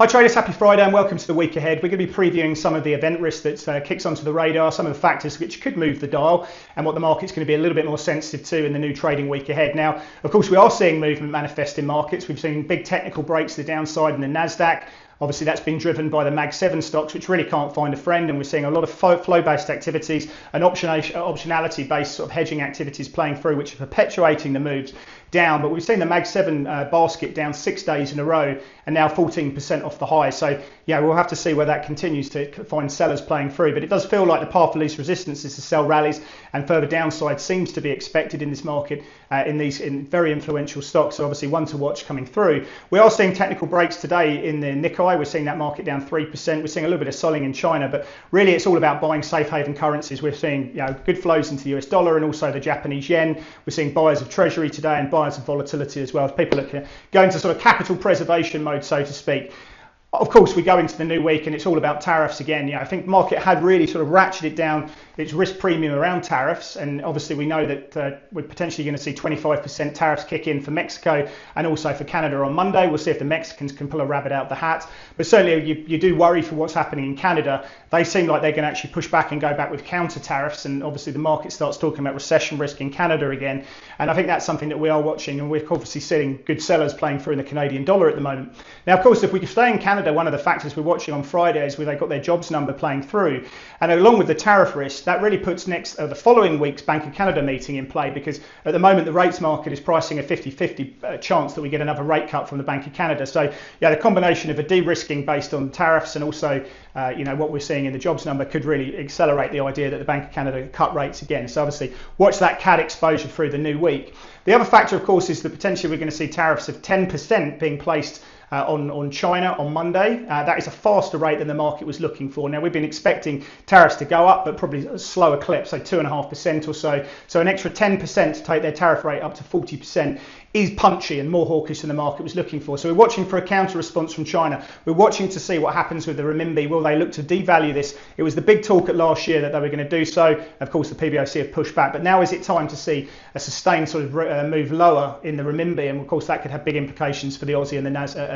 Hi traders, happy Friday and welcome to the week ahead. We're going to be previewing some of the event risk that kicks onto the radar, some of the factors which could move the dial and what the market's going to be a little bit more sensitive to in the new trading week ahead. Now, of course, we are seeing movement manifest in markets. We've seen big technical breaks to the downside in the NASDAQ. Obviously, that's been driven by the Mag 7 stocks, which really can't find a friend, and we're seeing a lot of flow-based activities and optionality-based sort of hedging activities playing through, which are perpetuating the moves down. But we've seen the Mag 7 basket down 6 days in a row and now 14% off the high. So, yeah, we'll have to see where that continues to find sellers playing through. But it does feel like the path of least resistance is to sell rallies, and further downside seems to be expected in this market in very influential stocks. So obviously one to watch coming through. We are seeing technical breaks today in the Nikkei. We're seeing that market down 3%. We're seeing a little bit of selling in China, but really it's all about buying safe haven currencies. We're seeing good flows into the US dollar and also the Japanese yen. We're seeing buyers of treasury today and buyers of volatility as well, as people are going to sort of capital preservation mode, so to speak. Of course, we go into the new week and it's all about tariffs again. I think the market had really sort of ratcheted down its risk premium around tariffs, and obviously we know that we're potentially going to see 25% tariffs kick in for Mexico and also for Canada on Monday. We'll see if the Mexicans can pull a rabbit out the hat, but certainly you do worry for what's happening in Canada. They seem like they're going to actually push back and go back with counter tariffs, and obviously the market starts talking about recession risk in Canada again, and I think that's something that we are watching, and we're obviously seeing good sellers playing through in the Canadian dollar at the moment. Now, of course, if we stay in Canada, one of the factors we're watching on Friday is where they got their jobs number playing through, and along with the tariff risk, that really puts the following week's Bank of Canada meeting in play, because at the moment the rates market is pricing a 50-50 chance that we get another rate cut from the Bank of Canada. So yeah, the combination of a de-risking based on tariffs and also what we're seeing in the jobs number could really accelerate the idea that the Bank of Canada cut rates again. So obviously watch that CAD exposure through the new week. The other factor, of course, is that potentially we're going to see tariffs of 10% being placed on China on Monday. That is a faster rate than the market was looking for. Now, we've been expecting tariffs to go up, but probably a slower clip, so 2.5% or so. So an extra 10% to take their tariff rate up to 40% is punchy and more hawkish than the market was looking for. So we're watching for a counter response from China. We're watching to see what happens with the renminbi. Will they look to devalue this? It was the big talk at last year that they were going to do so. Of course, the PBOC have pushed back, but now is it time to see a sustained sort of move lower in the renminbi? And of course, that could have big implications for the Aussie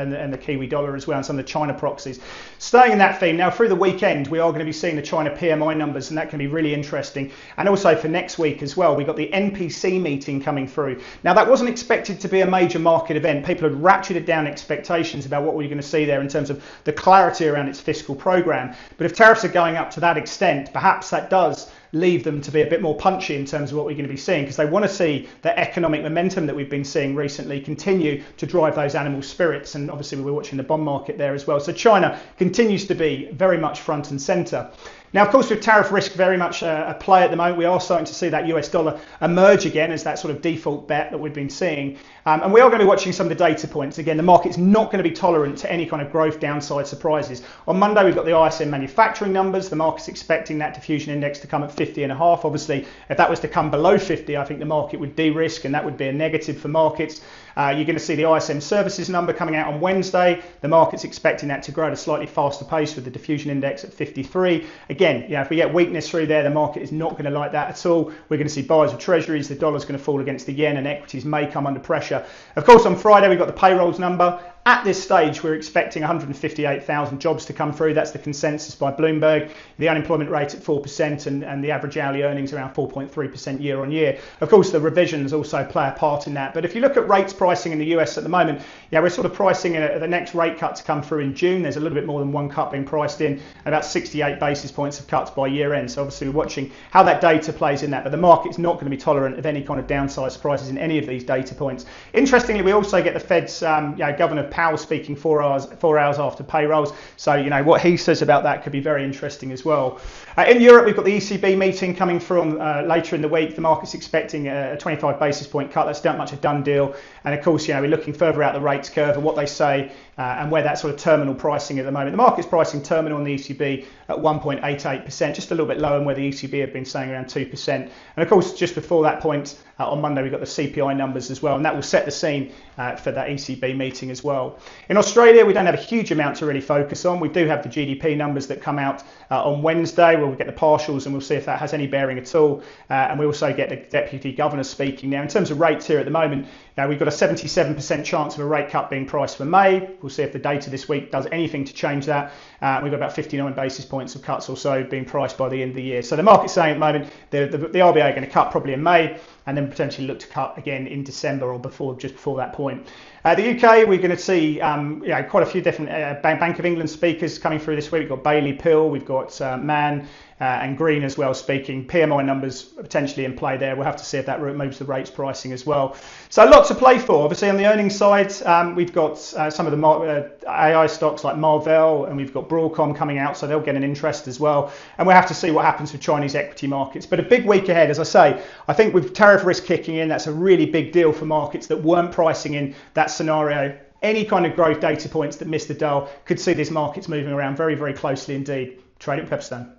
and the Kiwi dollar as well, and some of the China proxies. Staying in that theme, now through the weekend, we are going to be seeing the China PMI numbers, and that can be really interesting. And also for next week as well, we've got the NPC meeting coming through. Now, that wasn't expected to be a major market event. People had ratcheted down expectations about what we're going to see there in terms of the clarity around its fiscal program. But if tariffs are going up to that extent, perhaps that does leave them to be a bit more punchy in terms of what we're going to be seeing, because they want to see the economic momentum that we've been seeing recently continue to drive those animal spirits. And obviously we're watching the bond market there as well. So China continues to be very much front and center. Now, of course, with tariff risk very much a play at the moment, we are starting to see that US dollar emerge again as that sort of default bet that we've been seeing. And we are going to be watching some of the data points. Again, the market's not going to be tolerant to any kind of growth downside surprises. On Monday, we've got the ISM manufacturing numbers. The market's expecting that diffusion index to come at 50.5. Obviously, if that was to come below 50, I think the market would de-risk, and that would be a negative for markets. You're going to see the ISM services number coming out on Wednesday. The market's expecting that to grow at a slightly faster pace with the diffusion index at 53. Again, if we get weakness through there, the market is not going to like that at all. We're going to see buyers of treasuries, the dollar's going to fall against the yen, and equities may come under pressure. Of course, on Friday, we've got the payrolls number. At this stage, we're expecting 158,000 jobs to come through. That's the consensus by Bloomberg. The unemployment rate at 4% and the average hourly earnings around 4.3% year on year. Of course, the revisions also play a part in that. But if you look at rates pricing in the US at the moment, we're sort of pricing the next rate cut to come through in June. There's a little bit more than one cut being priced in, about 68 basis points of cuts by year end. So obviously we're watching how that data plays in that. But the market's not going to be tolerant of any kind of downside surprises in any of these data points. Interestingly, we also get the Fed's Governor Powell speaking 4 hours after payrolls. So, what he says about that could be very interesting as well. In Europe, we've got the ECB meeting coming through later in the week. The market's expecting a 25 basis point cut. That's not much a done deal. And of course, we're looking further out the rates curve and what they say and where that sort of terminal pricing at the moment. The market's pricing terminal on the ECB at 1.88%, just a little bit lower than where the ECB have been saying around 2%. And of course, just before that point, on Monday, we've got the CPI numbers as well, and that will set the scene for that ECB meeting as well. In Australia, we don't have a huge amount to really focus on. We do have the GDP numbers that come out on Wednesday, where we'll get the partials, and we'll see if that has any bearing at all. And we also get the Deputy Governor speaking. Now, in terms of rates here at the moment, We've got a 77% chance of a rate cut being priced for May. We'll see if the data this week does anything to change that. We've got about 59 basis points of cuts or so being priced by the end of the year. So the market's saying at the moment the RBA are going to cut probably in May and then potentially look to cut again in December or just before that point. The UK, we're going to see quite a few different Bank of England speakers coming through this week. We've got Bailey, Pill, we've got Mann and Green as well speaking. PMI numbers potentially in play there. We'll have to see if that moves the rates pricing as well. So a lot to play for. Obviously on the earnings side, we've got some of the AI stocks like Marvell, and we've got Broadcom coming out, so they'll get an interest as well. And we'll have to see what happens with Chinese equity markets. But a big week ahead, as I say. I think with tariff risk kicking in, that's a really big deal for markets that weren't pricing in that scenario. Any kind of growth data points that miss the dial could see these markets moving around very, very closely indeed. Trade at Pepperstone.